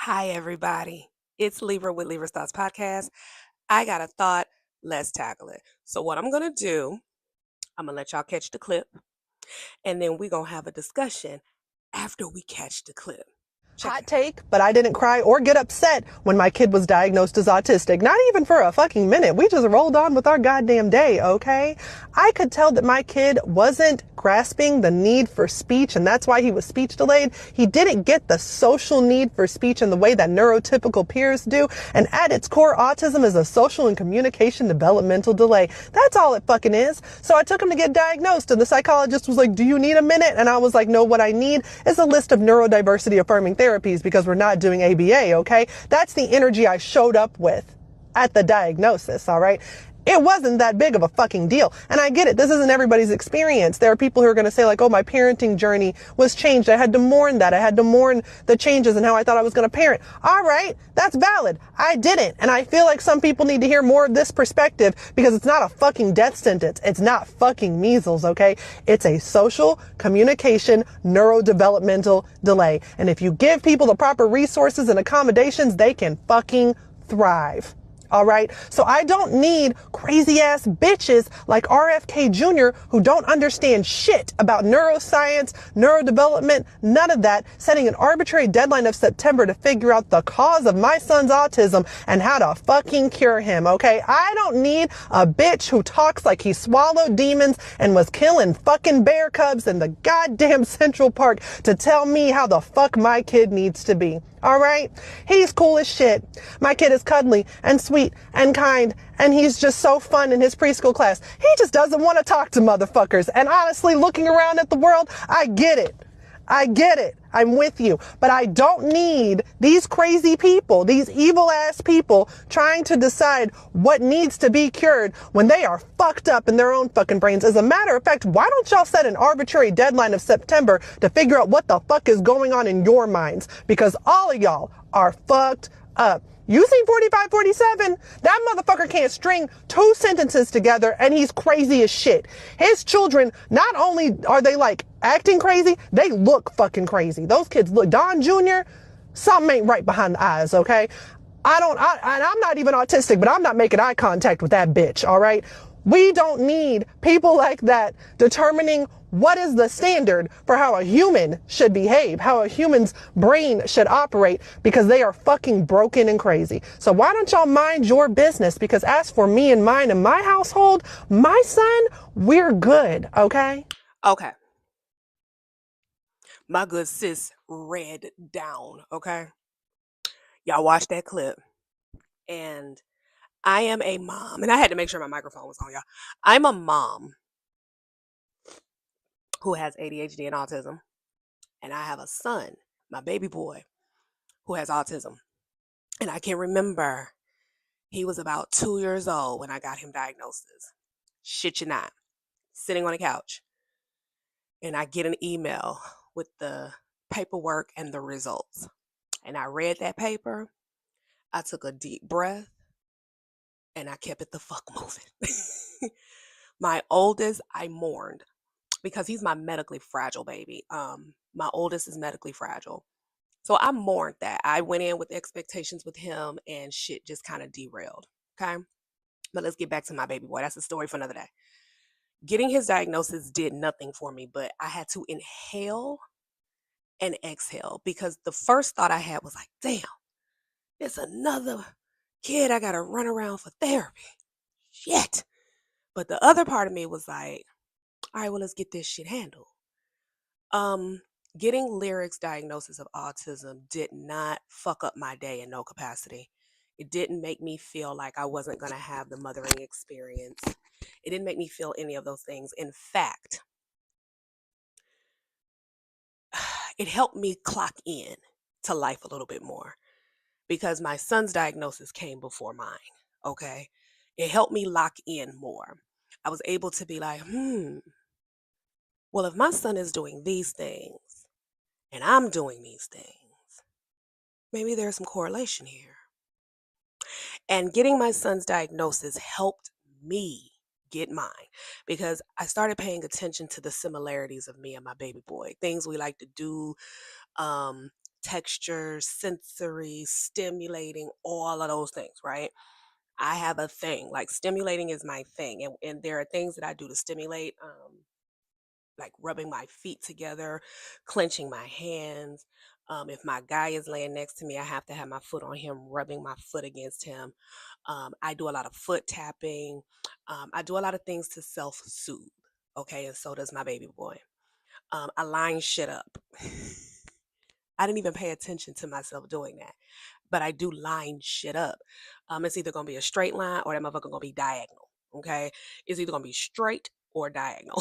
Hi, everybody. It's Libra with Libra's Thoughts Podcast. I got a thought. Let's tackle it. So, what I'm going to do, I'm going to let y'all catch the clip, and then we're going to have a discussion after we catch the clip. Check it Hot out. take, but I didn't cry or get upset when my kid was diagnosed as autistic. Not even for a fucking minute. We just rolled on with our goddamn day, okay? I could tell that my kid wasn't grasping the need for speech, and that's why he was speech delayed. He didn't get the social need for speech in the way that neurotypical peers do. And at its core, autism is a social and communication developmental delay. That's all it fucking is. So I took him to get diagnosed, and the psychologist was like, "Do you need a minute?" And I was like, "No, what I need is a list of neurodiversity affirming therapies because we're not doing ABA, okay?" That's the energy I showed up with at the diagnosis, all right? It wasn't that big of a fucking deal. And I get it. This isn't everybody's experience. There are people who are going to say like, "Oh, my parenting journey was changed. I had to mourn that. I had to mourn the changes and how I thought I was going to parent." All right. That's valid. I didn't. And I feel like some people need to hear more of this perspective because it's not a fucking death sentence. It's not fucking measles. Okay. It's a social communication neurodevelopmental delay. And if you give people the proper resources and accommodations, they can fucking thrive. All right. So I don't need crazy ass bitches like RFK Jr. who don't understand shit about neuroscience, neurodevelopment, none of that, setting an arbitrary deadline of September to figure out the cause of my son's autism and how to fucking cure him. Okay. I don't need a bitch who talks like he swallowed demons and was killing fucking bear cubs in the goddamn Central Park to tell me how the fuck my kid needs to be. All right. He's cool as shit. My kid is cuddly and sweet and kind, and he's just so fun in his preschool class. He just doesn't want to talk to motherfuckers. And honestly, looking around at the world, I get it. I get it. I'm with you. But I don't need these crazy people, these evil ass people trying to decide what needs to be cured when they are fucked up in their own fucking brains. As a matter of fact, why don't y'all set an arbitrary deadline of September to figure out what the fuck is going on in your minds? Because all of y'all are fucked up. You seen 4547? That motherfucker can't string two sentences together and he's crazy as shit. His children, not only are they like acting crazy, they look fucking crazy. Those kids look, Don Jr., something ain't right behind the eyes, okay? I'm not even autistic, but I'm not making eye contact with that bitch, all right? We don't need people like that determining what is the standard for how a human should behave, how a human's brain should operate, because they are fucking broken and crazy. So why don't y'all mind your business? Because as for me and mine and my household, my son, we're good, okay? Okay. My good sis read down. Okay. Y'all watch that clip. And I am a mom, and I had to make sure my microphone was on, y'all. I'm a mom who has ADHD and autism, and I have a son, my baby boy, who has autism. And I can remember he was about 2 years old when I got him diagnosed. Shit you not. Sitting on a couch. And I get an email with the paperwork and the results. And I read that paper. I took a deep breath and I kept it the fuck moving. My oldest, I mourned because he's my medically fragile baby. My oldest is medically fragile. So I mourned that. I went in with expectations with him and shit just kind of derailed. Okay. But let's get back to my baby boy. That's a story for another day. Getting his diagnosis did nothing for me, but I had to inhale and exhale because the first thought I had was like, damn, it's another kid I got to run around for therapy. Shit. But the other part of me was like, all right, well, let's get this shit handled. Um, Getting Lyric's diagnosis of autism did not fuck up my day in no capacity. It didn't make me feel like I wasn't going to have the mothering experience. It didn't make me feel any of those things. In fact, it helped me clock in to life a little bit more because my son's diagnosis came before mine. Okay. It helped me lock in more. I was able to be like, well, if my son is doing these things and I'm doing these things, maybe there's some correlation here. And getting my son's diagnosis helped me get mine because I started paying attention to the similarities of me and my baby boy, things we like to do, textures, sensory, stimulating, all of those things, right? I have a thing. Like stimulating is my thing. And there are things that I do to stimulate, like rubbing my feet together, clenching my hands. If my guy is laying next to me, I have to have my foot on him, rubbing my foot against him. I do a lot of foot tapping. I do a lot of things to self soothe. Okay. And so does my baby boy. I line shit up. I didn't even pay attention to myself doing that, but I do line shit up. It's either gonna be a straight line or that motherfucker gonna be diagonal. Okay, it's either gonna be straight or diagonal.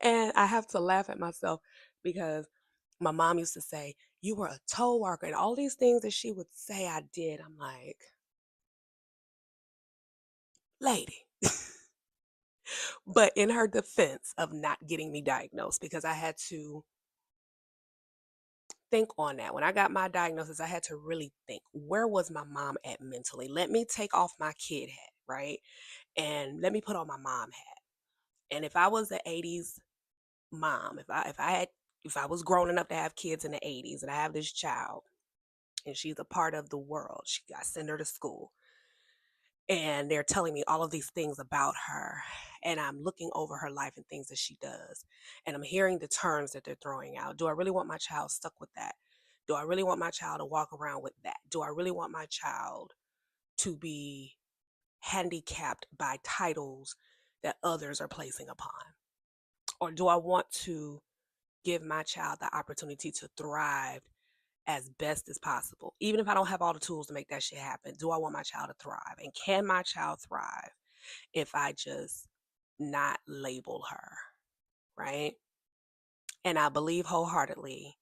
And I have to laugh at myself because my mom used to say, "You were a toe walker," and all these things that she would say I did. I'm like, lady. But in her defense of not getting me diagnosed, because I had to think on that. When I got my diagnosis, I had to really think, where was my mom at mentally? Let me take off my kid hat, right? And let me put on my mom hat. And if I was the 80s mom, if I was grown enough to have kids in the 80s and I have this child and she's a part of the world, I send her to school and they're telling me all of these things about her, and I'm looking over her life and things that she does, and I'm hearing the terms that they're throwing out. Do I really want my child stuck with that? Do I really want my child to walk around with that? Do I really want my child to be handicapped by titles that others are placing upon? Or do I want to give my child the opportunity to thrive as best as possible? Even if I don't have all the tools to make that shit happen, do I want my child to thrive? And can my child thrive if I just not label her, right? And I believe wholeheartedly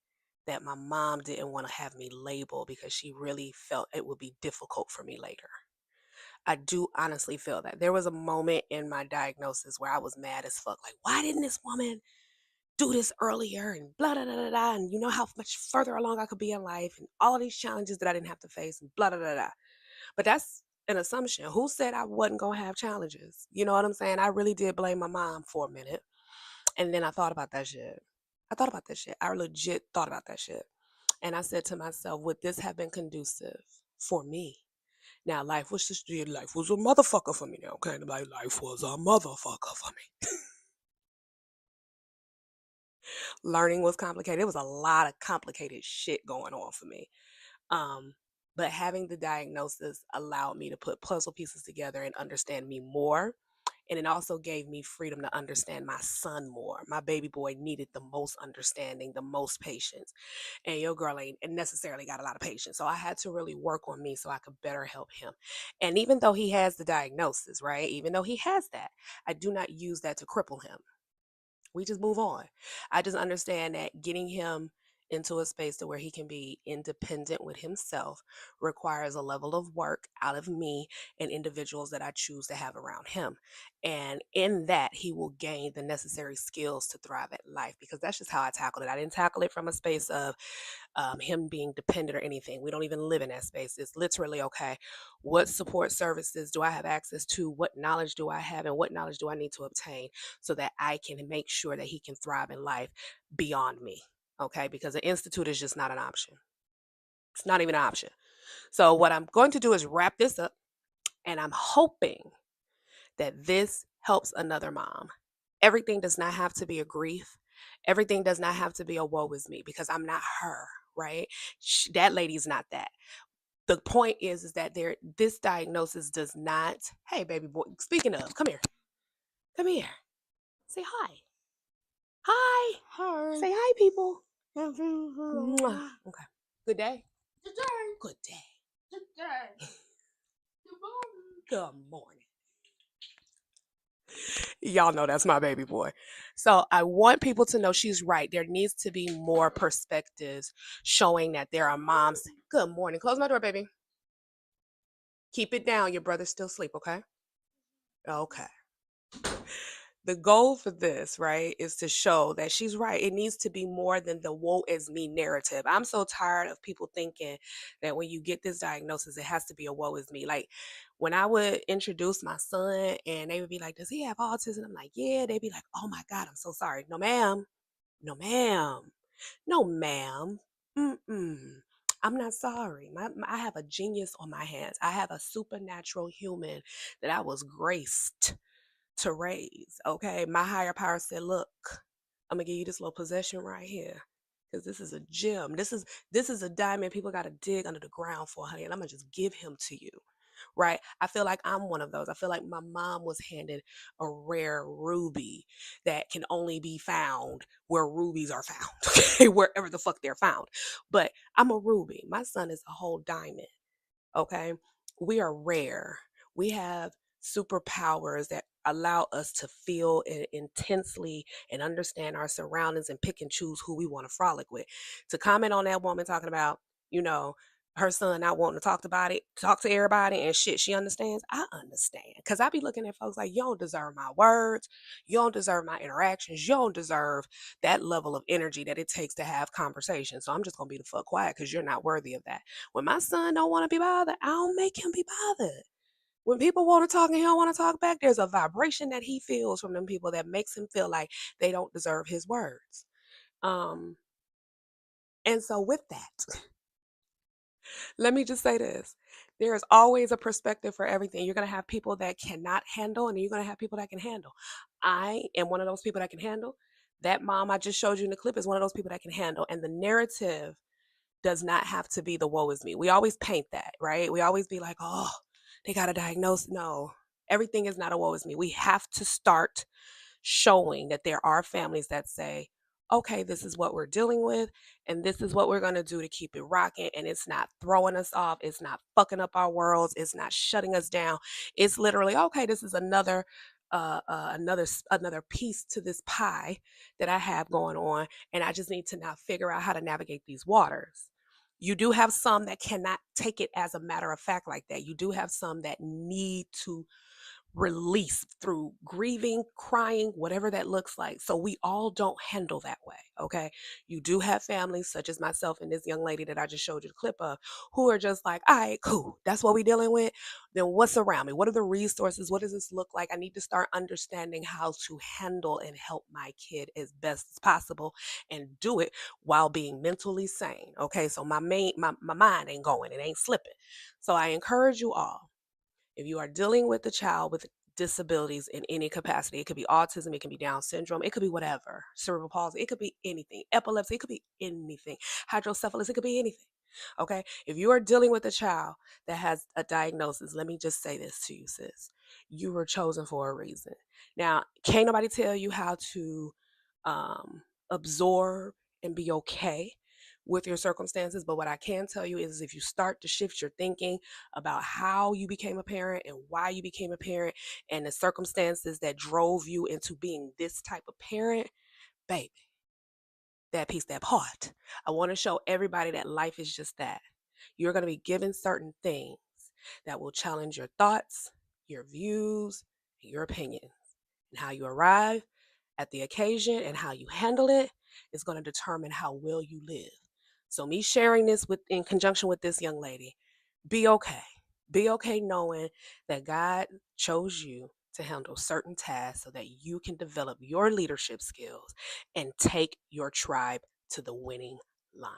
that my mom didn't want to have me label because she really felt it would be difficult for me later. I do honestly feel that. There was a moment in my diagnosis where I was mad as fuck. Like, why didn't this woman do this earlier? And blah, blah, blah, blah, blah. And you know how much further along I could be in life and all of these challenges that I didn't have to face and blah, blah, blah, blah. But that's an assumption. Who said I wasn't going to have challenges? You know what I'm saying? I really did blame my mom for a minute. And then I thought about that shit. I thought about that shit. I legit thought about that shit. And I said to myself, would this have been conducive for me? Now, life was a motherfucker for me now, okay? Like, life was a motherfucker for me. Learning was complicated. It was a lot of complicated shit going on for me. Um, but having the diagnosis allowed me to put puzzle pieces together and understand me more. And it also gave me freedom to understand my son more. My baby boy needed the most understanding, the most patience. And your girl ain't necessarily got a lot of patience. So I had to really work on me so I could better help him. And even though he has the diagnosis, right? Even though he has that, I do not use that to cripple him. We just move on. I just understand that getting him into a space to where he can be independent with himself requires a level of work out of me and individuals that I choose to have around him. And in that, he will gain the necessary skills to thrive at life, because that's just how I tackled it. I didn't tackle it from a space of him being dependent or anything. We don't even live in that space. It's literally, okay, what support services do I have access to? What knowledge do I have? And what knowledge do I need to obtain so that I can make sure that he can thrive in life beyond me? Okay, because the institute is just not an option. It's not even an option. So, what I'm going to do is wrap this up, and I'm hoping that this helps another mom. Everything does not have to be a grief. Everything does not have to be a woe is me, because I'm not her, right? That lady's not that. The point is that this diagnosis does not. Hey, baby boy. Speaking of, come here. Come here. Say hi. Hi. Hi. Say hi, people. Good Mwah. Okay. Good day. Good day. Good morning. Y'all know that's my baby boy. So I want people to know she's right. There needs to be more perspectives showing that there are moms. Good morning. Close my door, baby. Keep it down. Your brother's still asleep, okay? Okay. The goal for this, right, is to show that she's right. It needs to be more than the woe is me narrative. I'm so tired of people thinking that when you get this diagnosis, it has to be a woe is me. Like, when I would introduce my son and they would be like, does he have autism? I'm like, yeah. They'd be like, oh my God, I'm so sorry. No, ma'am. No, ma'am. No, ma'am. Mm-mm. I'm not sorry. I have a genius on my hands. I have a supernatural human that I was graced to raise. Okay. My higher power said, look, I'm gonna give you this little possession right here. Because this is a gem. This is a diamond people gotta dig under the ground for, honey. And I'm gonna just give him to you. Right? I feel like I'm one of those. I feel like my mom was handed a rare ruby that can only be found where rubies are found, okay? Wherever the fuck they're found. But I'm a ruby. My son is a whole diamond, okay? We are rare. We have superpowers that allow us to feel intensely and understand our surroundings and pick and choose who we want to frolic with. To comment on that woman talking about, you know, her son not wanting to talk about it, talk to everybody and shit, she understands. I understand. Because I be looking at folks like, you don't deserve my words. You don't deserve my interactions. You don't deserve that level of energy that it takes to have conversations. So I'm just going to be the fuck quiet because you're not worthy of that. When my son don't want to be bothered, I don't make him be bothered. When people want to talk and he don't want to talk back, there's a vibration that he feels from them people that makes him feel like they don't deserve his words. Um, and so with that, let me just say this. There is always a perspective for everything. You're going to have people that cannot handle, and you're going to have people that can handle. I am one of those people that can handle. That mom I just showed you in the clip is one of those people that can handle. And the narrative does not have to be the woe is me. We always paint that, right? We always be like, oh, they got a diagnosis. No, everything is not a woe is me. We have to start showing that there are families that say, okay, this is what we're dealing with, and this is what we're going to do to keep it rocking. And it's not throwing us off, it's not fucking up our worlds, it's not shutting us down. It's literally, okay, this is another piece to this pie that I have going on, and I just need to now figure out how to navigate these waters. You do have some that cannot take it as a matter of fact like that. You do have some that need to release through grieving, crying, whatever that looks like. So we all don't handle that way, okay? You do have families such as myself and this young lady that I just showed you the clip of who are just like, all right, cool. That's what we're dealing with. Then what's around me? What are the resources? What does this look like? I need to start understanding how to handle and help my kid as best as possible and do it while being mentally sane. Okay. So my mind ain't going, it ain't slipping. So I encourage you all, if you are dealing with a child with disabilities in any capacity, it could be autism, it can be Down syndrome, it could be whatever, cerebral palsy, it could be anything, epilepsy, it could be anything, hydrocephalus, it could be anything. Okay. If you are dealing with a child that has a diagnosis, let me just say this to you, sis. You were chosen for a reason. Now, can't nobody tell you how to um, absorb and be okay with your circumstances. But what I can tell you is if you start to shift your thinking about how you became a parent and why you became a parent and the circumstances that drove you into being this type of parent, baby, that piece, that part. I want to show everybody that life is just that. You're going to be given certain things that will challenge your thoughts, your views, and your opinions. And how you arrive at the occasion and how you handle it is going to determine how well you live. So me sharing this with in conjunction with this young lady, be okay. Be okay knowing that God chose you to handle certain tasks so that you can develop your leadership skills and take your tribe to the winning line.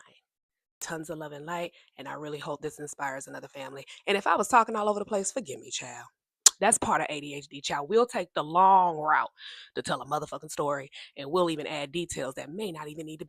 Tons of love and light, and I really hope this inspires another family. And if I was talking all over the place, forgive me, child. That's part of ADHD, child. We'll take the long route to tell a motherfucking story, and we'll even add details that may not even need to be